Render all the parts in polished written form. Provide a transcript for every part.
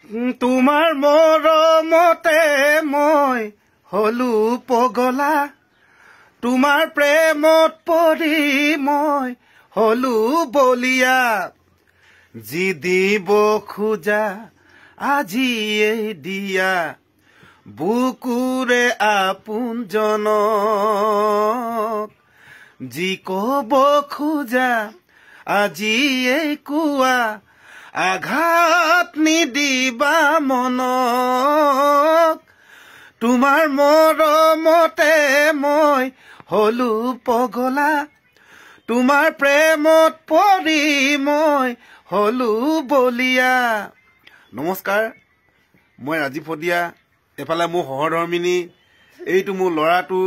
তোমাৰ মৰমতে মই হলো পগলা তোমাৰ প্ৰেমত পৰি মই হলো বলিয়া যি দিব খোজা আজিয়ে দিয়া বুকুৰে আপোনজনক যি কব খোজা আজিয়ে কোৱা আঘাত নিদিবা মনক তোমাৰ মৰমতে মই হলো পগলা তোমাৰ প্ৰেমত পৰি মই হলো বলিয়া। নমস্কাৰ, মই ৰাজীৱ শদিয়া। এফালে মোৰ সহধৰ্মিনী, এইটো মোৰ ল'ৰাটো।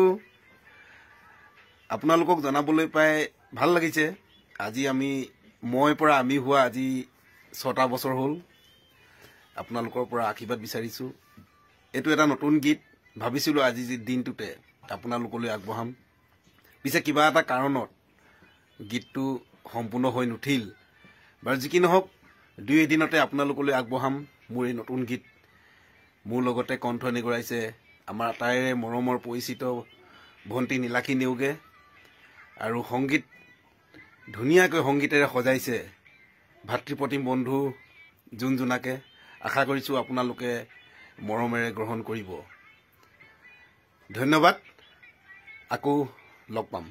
আপোনালোকক জনাবলৈ পাই ভাল লাগিছে। আজি মই পৰা আমি হোৱা আজি 6টা বছৰ হ'ল। আপোনালোকৰ পৰা আশীৰ্বাদ বিচাৰিছোঁ। এইটো এটা নতুন গীত ভাবিছিলোঁ আজি দিনটোতে আপোনালোকলৈ আগবঢ়াম। পিছে কিবা এটা কাৰণত গীতটো সম্পূৰ্ণ হৈ নুঠিল। বাৰু যি কি নহওক, 2 এদিনতে আপোনালোকলৈ আগবঢ়াম মোৰ এই নতুন গীত। মোৰ লগতে কণ্ঠ নিগৰাইছে আমাৰ আটাইৰে মৰমৰ পৰিচিত ভণ্টি নীলাক্ষী নেওগে, আৰু সংগীত ধুনীয়াকৈ সংগীতেৰে সজাইছে ভাতৃপ্ৰতিম বন্ধু জোনাকে। আশা কৰিছোঁ আপোনালোকে মৰমেৰে গ্ৰহণ কৰিব। ধন্যবাদ। আকৌ লগ পাম।